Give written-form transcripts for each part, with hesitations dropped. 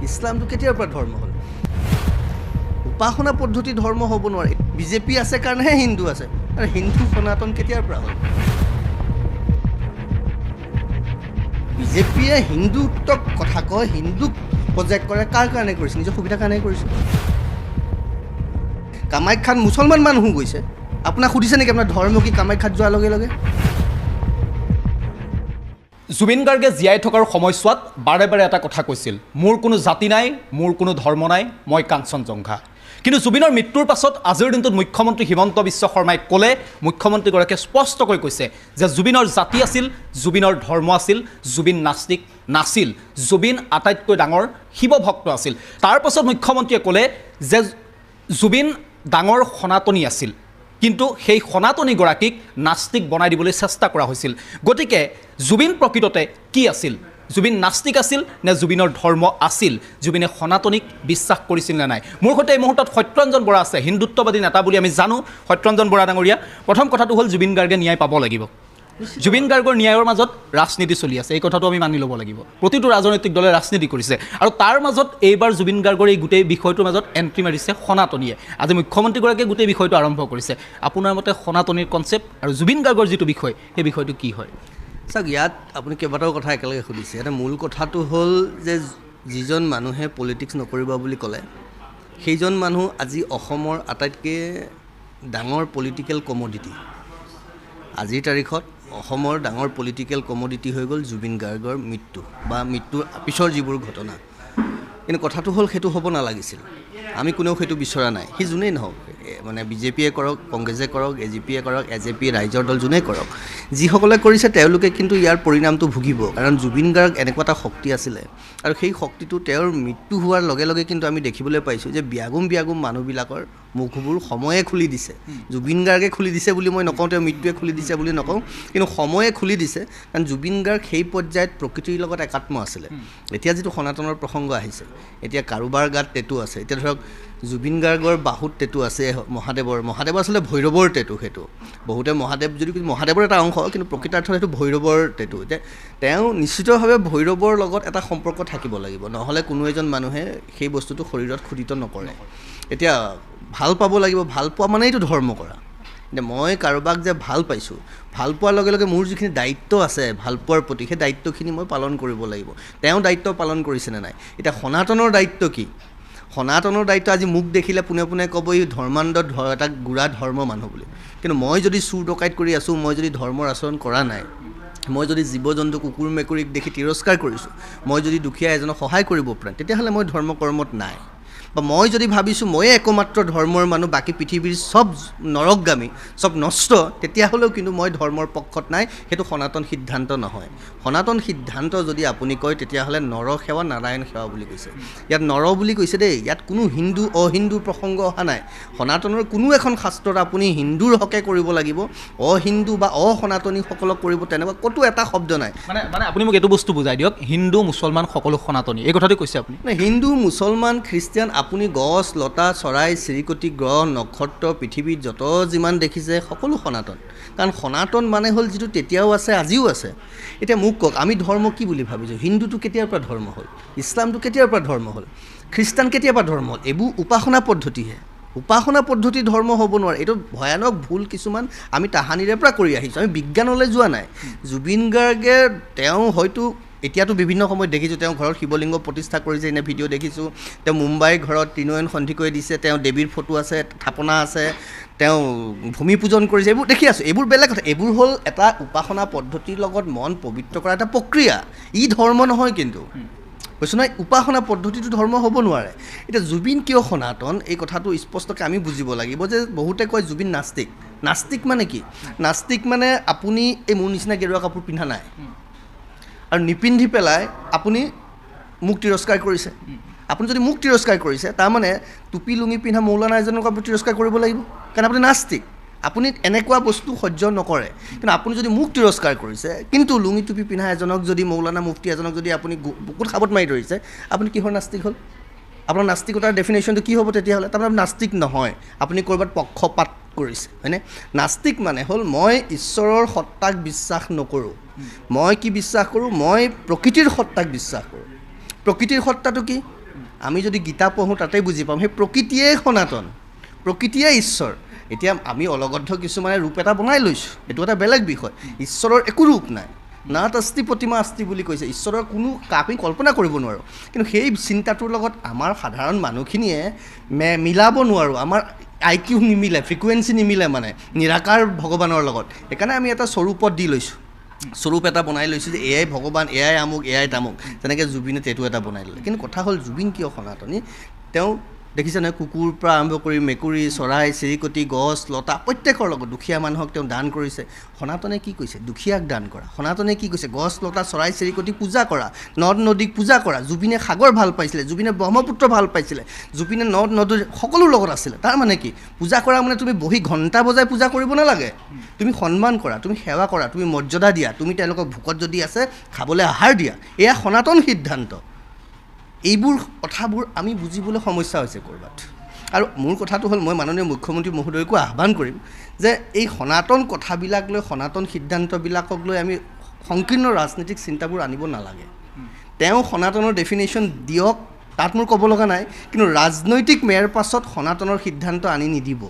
ইছলামটো কেতিয়াৰ পৰা ধৰ্ম হ'ল? উপাসনা পদ্ধতি ধৰ্ম হ'ব নোৱাৰে। বিজেপি আছে কাৰণেহে হিন্দু আছে, আৰু হিন্দু সনাতন কেতিয়াৰ পৰা হ'ল? বিজেপিয়ে হিন্দুত্বক কথা কয়, হিন্দুক প্ৰজেক্ট কৰে। কাৰ কাৰণে কৰিছে? নিজৰ সুবিধাৰ কাৰণে কৰিছে। কামাখ্যাত মুছলমান মানুহো গৈছে। আপোনাক সুধিছে নেকি আপোনাৰ ধৰ্ম কি কামাখ্যাত যোৱাৰ লগে লগে? জুবিন গাৰ্গে জীয়াই থকাৰ সময়ছোৱাত বাৰে বাৰে এটা কথা কৈছিল, মোৰ কোনো জাতি নাই, মোৰ কোনো ধৰ্ম নাই, মই কাঞ্চনজংঘা। কিন্তু জুবিনৰ মৃত্যুৰ পাছত আজিৰ দিনটোত মুখ্যমন্ত্ৰী হিমন্ত বিশ্ব শৰ্মাই ক'লে, মুখ্যমন্ত্ৰীগৰাকীয়ে স্পষ্টকৈ কৈছে যে জুবিনৰ জাতি আছিল, জুবিনৰ ধৰ্ম আছিল, জুবিন নাস্তিক নাছিল, জুবিন আটাইতকৈ ডাঙৰ শিৱ ভক্ত আছিল। তাৰ পাছত মুখ্যমন্ত্ৰীয়ে ক'লে যে জুবিন ডাঙৰ সনাতনী আছিল, কিন্তু সেই সনাতনীগৰাকীক নাস্তিক বনাই দিবলৈ চেষ্টা কৰা হৈছিল। গতিকে জুবিন প্ৰকৃততে কি আছিল? জুবিন নাস্তিক আছিল নে জুবিনৰ ধৰ্ম আছিল? জুবিনে সনাতনীক বিশ্বাস কৰিছিল নে নাই? মোৰ সৈতে এই মুহূৰ্তত সত্যৰঞ্জন বৰা আছে, হিন্দুত্ববাদী নেতা বুলি আমি জানো। সত্যৰঞ্জন বৰা ডাঙৰীয়া, প্ৰথম কথাটো হ'ল জুবিন গাৰ্গে ন্যায় পাব লাগিব। জুবিন গাৰ্গৰ ন্যায়ৰ মাজত ৰাজনীতি চলি আছে, এই কথাটো আমি মানি ল'ব লাগিব। প্ৰতিটো ৰাজনৈতিক দলে ৰাজনীতি কৰিছে, আৰু তাৰ মাজত এইবাৰ জুবিন গাৰ্গৰ এই গোটেই বিষয়টোৰ মাজত এণ্ট্ৰি মাৰিছে সনাতনীয়ে। আজি মুখ্যমন্ত্ৰীগৰাকীয়ে গোটেই বিষয়টো আৰম্ভ কৰিছে। আপোনাৰ মতে সনাতনীৰ কনচেপ্ট আৰু জুবিন গাৰ্গৰ যিটো বিষয়, সেই বিষয়টো কি হয়? চাওক, ইয়াত আপুনি কেইবাটাও কথা একেলগে সুধিছে। এটা মূল কথাটো হ'ল যে যিজন মানুহে পলিটিক্স নকৰিব বুলি ক'লে, সেইজন মানুহ আজি অসমৰ আটাইতকৈ ডাঙৰ পলিটিকেল কমডিটি। আজিৰ তাৰিখত অসমৰ ডাঙৰ পলিটিকেল কমডিটি হৈ গ'ল জুবিন গাৰ্গৰ মৃত্যু বা মৃত্যুৰ পিছৰ যিবোৰ ঘটনা। কিন্তু কথাটো হ'ল সেইটো হ'ব নালাগিছিল। আমি কোনেও সেইটো বিচৰা নাই। সি যোনেই নহওক, মানে বিজেপিয়ে কৰক, কংগ্ৰেছে কৰক, এজিপিয়ে কৰক, এজেপি ৰাইজৰ দল যোনেই কৰক, যিসকলে কৰিছে তেওঁলোকে কিন্তু ইয়াৰ পৰিণামটো ভুগিব। কাৰণ জুবিন গাৰ্গ এনেকুৱা এটা শক্তি আছিলে, আৰু সেই শক্তিটো তেওঁৰ মৃত্যু হোৱাৰ লগে লগে কিন্তু আমি দেখিবলৈ পাইছোঁ যে বিয়াগুম মানুহবিলাকৰ মুখবোৰ সময়ে খুলি দিছে। জুবিন গাৰ্গে খুলি দিছে বুলি মই নকওঁ, তেওঁ মৃত্যুৱে খুলি দিছে বুলি নকওঁ, কিন্তু সময়ে খুলি দিছে। কাৰণ জুবিন গাৰ্গ সেই পৰ্যায়ত প্ৰকৃতিৰ লগত একাত্ম আছিলে। এতিয়া যিটো সনাতনৰ প্ৰসংগ আহিছে, এতিয়া কাৰোবাৰ গাত টেটু আছে। এতিয়া ধৰক জুবিন গাৰ্গৰ বাহুত টেটু আছে মহাদেৱৰ আচলতে ভৈৰৱৰ টেটু। সেইটো বহুতে মহাদেৱ যদি মহাদেৱৰ এটা অংশ, কিন্তু প্ৰকৃতাৰ্থত সেইটো ভৈৰৱৰ টেটু। এতিয়া তেওঁ নিশ্চিতভাৱে ভৈৰৱৰ লগত এটা সম্পৰ্ক থাকিব লাগিব, নহ'লে কোনো এজন মানুহে সেই বস্তুটো শৰীৰত খোদিত নকৰে। এতিয়া ভাল পাব লাগিব, ভাল পোৱা মানেইতো ধৰ্ম কৰা। এতিয়া মই কাৰোবাক যে ভাল পাইছোঁ, ভাল পোৱাৰ লগে লগে মোৰ যিখিনি দায়িত্ব আছে ভাল পোৱাৰ প্ৰতি, সেই দায়িত্বখিনি মই পালন কৰিব লাগিব। তেওঁ দায়িত্ব পালন কৰিছেনে নাই? এতিয়া সনাতনৰ দায়িত্ব কি? সনাতনৰ দায়িত্ব আজি মোক দেখিলে পোনে পোনে ক'ব এই ধৰ্মান্ধ এটা গুড়া ধৰ্ম মানুহ বুলি। কিন্তু মই যদি চুৰ ডকাইত কৰি আছোঁ, মই যদি ধৰ্মৰ আচৰণ কৰা নাই, মই যদি জীৱ জন্তু কুকুৰ মেকুৰীক দেখি তিৰস্কাৰ কৰিছোঁ, মই যদি দুখীয়া এজনক সহায় কৰিব পৰা, তেতিয়াহ'লে মই ধৰ্ম কৰ্মত নাই। বা মই যদি ভাবিছোঁ ময়ে একমাত্ৰ ধৰ্মৰ মানুহ, বাকী পৃথিৱীৰ চব নৰকগামী, চব নষ্ট, তেতিয়াহ'লেও কিন্তু মই ধৰ্মৰ পক্ষত নাই। সেইটো সনাতন সিদ্ধান্ত নহয়। সনাতন সিদ্ধান্ত যদি আপুনি কয়, তেতিয়াহ'লে নৰ সেৱা নাৰায়ণ সেৱা বুলি কৈছে। ইয়াত নৰ বুলি কৈছে দেই, ইয়াত কোনো হিন্দু অহিন্দুৰ প্ৰসংগ অহা নাই। সনাতনৰ কোনো এখন শাস্ত্ৰত আপুনি হিন্দুৰ হকে কৰিব লাগিব, অহিন্দু বা অসনাতনীসকলক কৰিব, তেনেকুৱা ক'তো এটা শব্দ নাই। মানে আপুনি মোক এইটো বস্তু বুজাই দিয়ক, হিন্দু মুছলমান সকলো সনাতনী, এই কথাটো কৈছে আপুনি? হিন্দু মুছলমান খ্ৰীষ্টিয়ান, আপুনি গছ লতা চৰাই চিৰিকটি গ্ৰহ নক্ষত্ৰ পৃথিৱীত যত যিমান দেখিছে সকলো সনাতন। কাৰণ সনাতন মানে হ'ল যিটো তেতিয়াও আছে আজিও আছে। এতিয়া মোক কওক, আমি ধৰ্ম কি বুলি ভাবিছোঁ? হিন্দুটো কেতিয়াৰ পৰা ধৰ্ম হ'ল? ইছলামটো কেতিয়াৰ পৰা ধৰ্ম হ'ল? খ্ৰীষ্টান কেতিয়াৰ পৰা ধৰ্ম হ'ল? এইবোৰ উপাসনা পদ্ধতিহে। উপাসনা পদ্ধতি ধৰ্ম হ'ব নোৱাৰে। এইটো ভয়ানক ভুল কিছুমান আমি তাহানিৰে পৰা কৰি আহিছোঁ, আমি বিজ্ঞানলৈ যোৱা নাই। জুবিন গাৰ্গে তেওঁ হয়তো এতিয়াতো বিভিন্ন সময়ত দেখিছোঁ তেওঁ ঘৰত শিৱলিংগ প্ৰতিষ্ঠা কৰিছে, এনে ভিডিঅ' দেখিছোঁ। তেওঁ মুম্বাইৰ ঘৰত ত্ৰিনয়ন সন্ধি কৰি দিছে, তেওঁ দেৱীৰ ফটো আছে, থাপনা আছে, তেওঁ ভূমি পূজন কৰিছে, এইবোৰ দেখি আছোঁ। এইবোৰ বেলেগ কথা। এইবোৰ হ'ল এটা উপাসনা পদ্ধতিৰ লগত মন পবিত্ৰ কৰা এটা প্ৰক্ৰিয়া। ই ধৰ্ম নহয়। কিন্তু কৈছোঁ নহয়, উপাসনা পদ্ধতিটো ধৰ্ম হ'ব নোৱাৰে। এতিয়া জুবিন কিয় সনাতন, এই কথাটো স্পষ্টকৈ আমি বুজিব লাগিব। যে বহুতে কয় জুবিন নাস্তিক। নাস্তিক মানে কি? নাস্তিক মানে আপুনি এই মোৰ নিচিনা গেৰুৱা কাপোৰ পিন্ধা নাই আৰু নিপিন্ধি পেলাই আপুনি মোক তিৰস্কাৰ কৰিছে। আপুনি যদি মোক তিৰস্কাৰ কৰিছে, তাৰমানে টুপি লুঙি পিন্ধা মৌলানা এজনক আপুনি তিৰস্কাৰ কৰিব লাগিব, কাৰণ আপুনি নাস্তিক। আপুনি এনেকুৱা বস্তু সহ্য নকৰে। কিন্তু আপুনি যদি মোক তিৰস্কাৰ কৰিছে, কিন্তু লুঙি টুপি পিন্ধা এজনক যদি, মৌলানা মুফতি এজনক যদি আপুনি বুকুত সাবত মাৰি ধৰিছে, আপুনি কিহৰ নাস্তিক হ'ল? আপোনাৰ নাস্তিকতাৰ ডেফিনেশ্যনটো কি হ'ব তেতিয়াহ'লে? তাৰমানে নাস্তিক নহয়, আপুনি ক'ৰবাত পক্ষপাত কৰিছে, হয়নে? নাস্তিক মানে হ'ল মই ঈশ্বৰৰ সত্তাক বিশ্বাস নকৰোঁ। মই কি বিশ্বাস কৰোঁ? মই প্ৰকৃতিৰ সত্তাক বিশ্বাস কৰোঁ। প্ৰকৃতিৰ সত্তাটো কি? আমি যদি গীতা পঢ়োঁ তাতেই বুজি পাম সেই প্ৰকৃতিয়েই সনাতন, প্ৰকৃতিয়েই ঈশ্বৰ। এতিয়া আমি অলগদ্ধ কিছুমানে ৰূপ এটা বনাই লৈছোঁ, এইটো এটা বেলেগ বিষয়। ঈশ্বৰৰ একো ৰূপ নাই, নাত অস্তি প্ৰতিমা অস্তি বুলি কৈছে। ঈশ্বৰৰ কোনো আমি কল্পনা কৰিব নোৱাৰোঁ। কিন্তু সেই চিন্তাটোৰ লগত আমাৰ সাধাৰণ মানুহখিনিয়ে মিলাব নোৱাৰোঁ। আমাৰ IQ নিমিলে, ফ্ৰিকুৱেঞ্চি নিমিলে, মানে নিৰাকাৰ ভগৱানৰ লগত। সেইকাৰণে আমি এটা স্বৰূপত দি লৈছোঁ, স্বৰূপ এটা বনাই লৈছোঁ যে এয়াই ভগৱান, এয়াই আমুক, এয়াই তামুক। তেনেকৈ জুবিনে টেটু এটা বনাই ল'লে। কিন্তু কথা হ'ল জুবিন কিয় সনাতনী? তেওঁ দেখিছে নহয়, কুকুৰ পৰা আৰম্ভ কৰি মেকুৰী, চৰাই চিৰিকটি, গছ লতা প্ৰত্যেকৰ লগত দুখীয়া মানুহক তেওঁ দান কৰিছে। সনাতনে কি কৈছে? দুখীয়াক দান কৰা। সনাতনে কি কৈছে? গছ লতা চৰাই চিৰিকটি পূজা কৰা, নদ নদীক পূজা কৰা। জুবিনে সাগৰ ভাল পাইছিলে, জুবিনে ব্ৰহ্মপুত্ৰ ভাল পাইছিলে, জুবিনে নদ নদীৰ সকলো লগত আছিলে। তাৰ মানে কি? পূজা কৰা মানে তুমি বহি ঘণ্টা বজাই পূজা কৰিব নালাগে। তুমি সন্মান কৰা, তুমি সেৱা কৰা, তুমি মৰ্যাদা দিয়া, তুমি তেওঁলোকক ভোকত যদি আছে খাবলৈ আহাৰ দিয়া। এয়া সনাতন সিদ্ধান্ত। এইবোৰ কথাবোৰ আমি বুজিবলৈ সমস্যা হৈছে ক'ৰবাত। আৰু মোৰ কথাটো হ'ল, মই মাননীয় মুখ্যমন্ত্ৰী মহোদয়কো আহ্বান কৰিম যে এই সনাতন কথাবিলাক লৈ, সনাতন সিদ্ধান্তবিলাকক লৈ আমি সংকীৰ্ণ ৰাজনৈতিক চিন্তাবোৰ আনিব নালাগে। তেওঁ সনাতনৰ ডেফিনেশ্যন দিয়ক, তাত মোৰ ক'ব লগা নাই। কিন্তু ৰাজনৈতিক মেৰ পাছত সনাতনৰ সিদ্ধান্ত আনি নিদিব।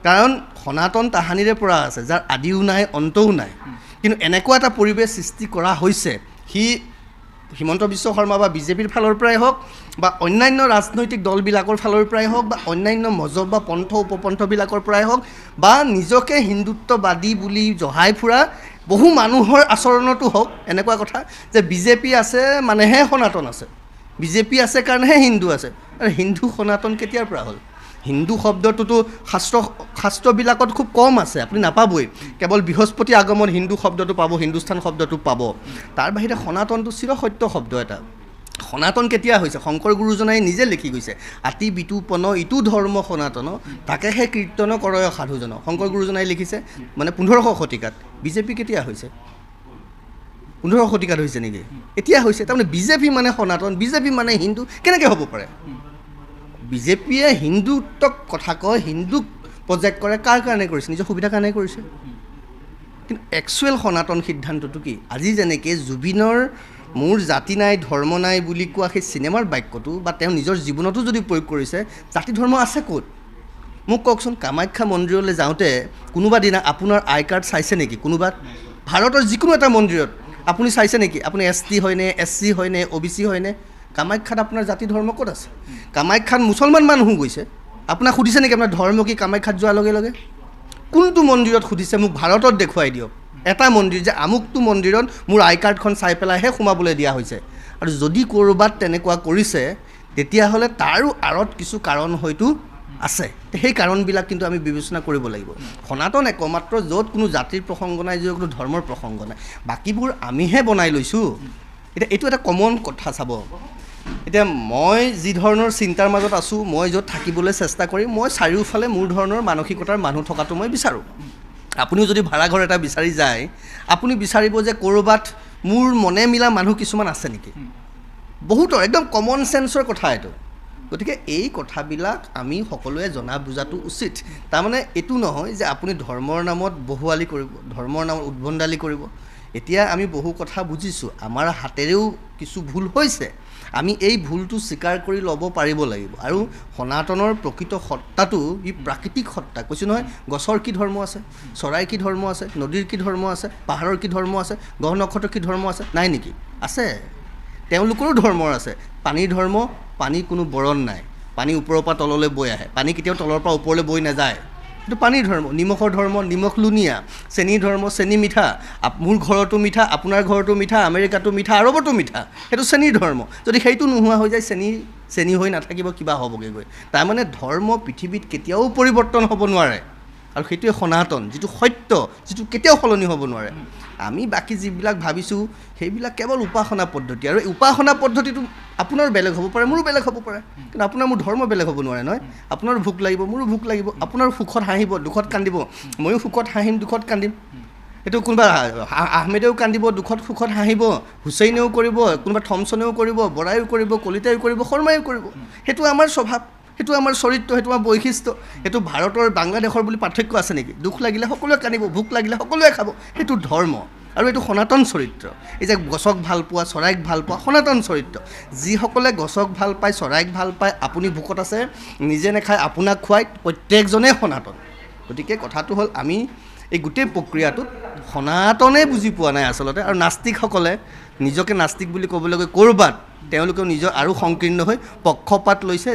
কাৰণ সনাতন তাহানিৰে পৰা আছে, যাৰ আদিও নাই অন্তও নাই। কিন্তু এনেকুৱা এটা পৰিৱেশ সৃষ্টি কৰা হৈছে, সি হিমন্ত বিশ্ব শৰ্মা বা বিজেপিৰ ফালৰ পৰাই হওক, বা অন্যান্য ৰাজনৈতিক দলবিলাকৰ ফালৰ পৰাই হওক, বা অন্যান্য মজব বা পন্থ উপপন্থবিলাকৰ পৰাই হওক, বা নিজকে হিন্দুত্ববাদী বুলি জহাই ফুৰা বহু মানুহৰ আচৰণতো হওক এনেকুৱা কথা যে বিজেপি আছে মানেহে সনাতন আছে, বিজেপি আছে কাৰণেহে হিন্দু আছে। আৰু হিন্দু সনাতন কেতিয়াৰ পৰা হ'ল? হিন্দু শব্দটোতো শাস্ত্ৰবিলাকত খুব কম আছে, আপুনি নাপাবই। কেৱল বৃহস্পতি আগমন হিন্দু শব্দটো পাব, হিন্দুস্থান শব্দটো পাব। তাৰ বাহিৰে সনাতনটো চিৰসত্য শব্দ এটা। সনাতন কেতিয়া হৈছে? শংকৰ গুৰুজনাই নিজে লিখি গৈছে, আতি বিতুপন ইটো ধৰ্ম সনাতন, তাকেহে কীৰ্তন কৰয় সাধুজন। শংকৰ গুৰুজনাই লিখিছে, মানে 1500 শতিকাত। বিজেপি কেতিয়া হৈছে? 1500 শতিকাত হৈছে নেকি? এতিয়া হৈছে। তাৰমানে বিজেপি মানে সনাতন, বিজেপি মানে হিন্দু কেনেকৈ হ'ব পাৰে? বিজেপিয়ে হিন্দুত্বক কথা কয়, হিন্দুক প্ৰজেক্ট কৰে। কাৰ কাৰণে কৰিছে? নিজৰ সুবিধাৰ কাৰণে কৰিছে। কিন্তু একচুৱেল সনাতন সিদ্ধান্তটো কি? আজি যেনেকৈ জুবিনৰ মোৰ জাতি নাই ধৰ্ম নাই বুলি কোৱা সেই চিনেমাৰ বাক্যটো বা তেওঁ নিজৰ জীৱনতো যদি প্ৰয়োগ কৰিছে, জাতি ধৰ্ম আছে ক'ত? মোক কওকচোন, কামাখ্যা মন্দিৰলৈ যাওঁতে কোনোবা দিনা আপোনাৰ আই কাৰ্ড চাইছে নেকি? কোনোবা ভাৰতৰ যিকোনো এটা মন্দিৰত আপুনি চাইছে নেকি? আপুনি ST হয়নে, SC হয়নে, OBC হয়নে? কামাখ্যাত আপোনাৰ জাতি ধৰ্ম ক'ত আছে? কামাখ্যাত মুছলমান মানুহো গৈছে। আপোনাক সুধিছে নেকি আপোনাৰ ধৰ্ম কি? কামাখ্যাত যোৱাৰ লগে লগে কোনটো মন্দিৰত সুধিছে? মোক ভাৰতত দেখুৱাই দিয়ক এটা মন্দিৰ যে আমুকটো মন্দিৰত মোৰ আই কাৰ্ডখন চাই পেলাইহে সোমাবলৈ দিয়া হৈছে। আৰু যদি ক'ৰবাত তেনেকুৱা কৰিছে, তেতিয়াহ'লে তাৰো আঁৰত কিছু কাৰণ হয়তো আছে। সেই কাৰণবিলাক কিন্তু আমি বিবেচনা কৰিব লাগিব। সনাতন একমাত্ৰ য'ত কোনো জাতিৰ প্ৰসংগ নাই, য'ত কোনো ধৰ্মৰ প্ৰসংগ নাই, বাকীবোৰ আমিহে বনাই লৈছোঁ। এতিয়া এইটো এটা কমন কথা। চাব, এতিয়া মই যি ধৰণৰ চিন্তাৰ মাজত আছোঁ, মই য'ত থাকিবলৈ চেষ্টা কৰিম, মই চাৰিওফালে মোৰ ধৰণৰ মানসিকতাৰ মানুহ থকাটো মই বিচাৰোঁ। আপুনিও যদি ভাড়াঘৰ এটা বিচাৰি যায়, আপুনি বিচাৰিব যে ক'ৰবাত মোৰ মনে মিলা মানুহ কিছুমান আছে নেকি? বহুতৰ একদম কমন চেন্সৰ কথা এইটো। গতিকে এই কথাবিলাক আমি সকলোৱে জনা বুজাটো উচিত। তাৰমানে এইটো নহয় যে আপুনি ধৰ্মৰ নামত বহুৱালি কৰিব, ধৰ্মৰ নামত উদ্ভণ্ডালি কৰিব। এতিয়া আমি বহু কথা বুজিছোঁ, আমাৰ হাতেৰেও কিছু ভুল হৈছে। আমি এই ভুলটো স্বীকাৰ কৰি ল'ব পাৰিব লাগিব। আৰু সনাতনৰ প্ৰকৃত সত্তাটো ই প্ৰাকৃতিক সত্তা। কৈছোঁ নহয়, গছৰ কি ধৰ্ম আছে, চৰাইৰ কি ধৰ্ম আছে, নদীৰ কি ধৰ্ম আছে, পাহাৰৰ কি ধৰ্ম আছে, গ্ৰহ নক্ষত্ৰৰ কি ধৰ্ম আছে? নাই নেকি? আছে। তেওঁলোকৰো ধৰ্ম আছে। পানীৰ ধৰ্ম, পানী কোনো বৰণ নাই, পানী ওপৰৰ পৰা তললৈ বৈ আহে, পানী কেতিয়াও তলৰ পৰা ওপৰলৈ বৈ নাযায়। এইটো পানীৰ ধৰ্ম। নিমখৰ ধৰ্ম, নিমখ লুণীয়া। চেনীৰ ধৰ্ম, চেনী মিঠা। মোৰ ঘৰতো মিঠা, আপোনাৰ ঘৰতো মিঠা, আমেৰিকাতো মিঠা, আৰৱতো মিঠা। সেইটো চেনীৰ ধৰ্ম। যদি সেইটো নোহোৱা হৈ যায়, চেনী হৈ নাথাকিব, কিবা হ'বগৈ গৈ। তাৰমানে ধৰ্ম পৃথিৱীত কেতিয়াও পৰিৱৰ্তন হ'ব নোৱাৰে। আৰু সেইটোৱে সনাতন, যিটো সত্য, যিটো কেতিয়াও সলনি হ'ব নোৱাৰে। আমি বাকী যিবিলাক ভাবিছোঁ সেইবিলাক কেৱল উপাসনা পদ্ধতি। আৰু এই উপাসনা পদ্ধতিটো আপোনাৰ বেলেগ হ'ব পাৰে, মোৰো বেলেগ হ'ব পাৰে। কিন্তু আপোনাৰ মোৰ ধৰ্ম বেলেগ হ'ব নোৱাৰে নহয়। আপোনাৰো ভোক লাগিব, মোৰো ভোক লাগিব। আপোনাৰ সুখত হাঁহিব, দুখত কান্দিব, ময়ো সুখত হাঁহিম, দুখত কান্দিম। এইটো কোনোবা আহমেদেও কান্দিব, দুখত সুখত হাঁহিব, হুছেইনেও কৰিব, কোনোবা থমছনেও কৰিব, বৰাইও কৰিব, কলিতাইও কৰিব, শৰ্মাইও কৰিব। সেইটো আমাৰ স্বভাৱ, সেইটো আমাৰ চৰিত্ৰ, সেইটো আমাৰ বৈশিষ্ট্য। সেইটো ভাৰতৰ বাংলাদেশৰ বুলি পাৰ্থক্য আছে নেকি? দুখ লাগিলে সকলোৱে কান্দিব, ভোক লাগিলে সকলোৱে খাব। সেইটো ধৰ্ম। আৰু এইটো সনাতন চৰিত্ৰ এই যে গছক ভাল পোৱা চৰাইক ভাল পোৱা সনাতন চৰিত্ৰ যিসকলে গছক ভাল পায় চৰাইক ভাল পায় আপুনি ভোকত আছে নিজে নাখায় আপোনাক খুৱাই প্ৰত্যেকজনেই সনাতন গতিকে কথাটো হ'ল আমি এই গোটেই প্ৰক্ৰিয়াটোত সনাতনে বুজি পোৱা নাই আচলতে আৰু নাস্তিকসকলে নিজকে নাস্তিক বুলি ক'বলৈ গৈ ক'ৰবাত তেওঁলোকেও নিজৰ আৰু সংকীৰ্ণ হৈ পক্ষপাত লৈছে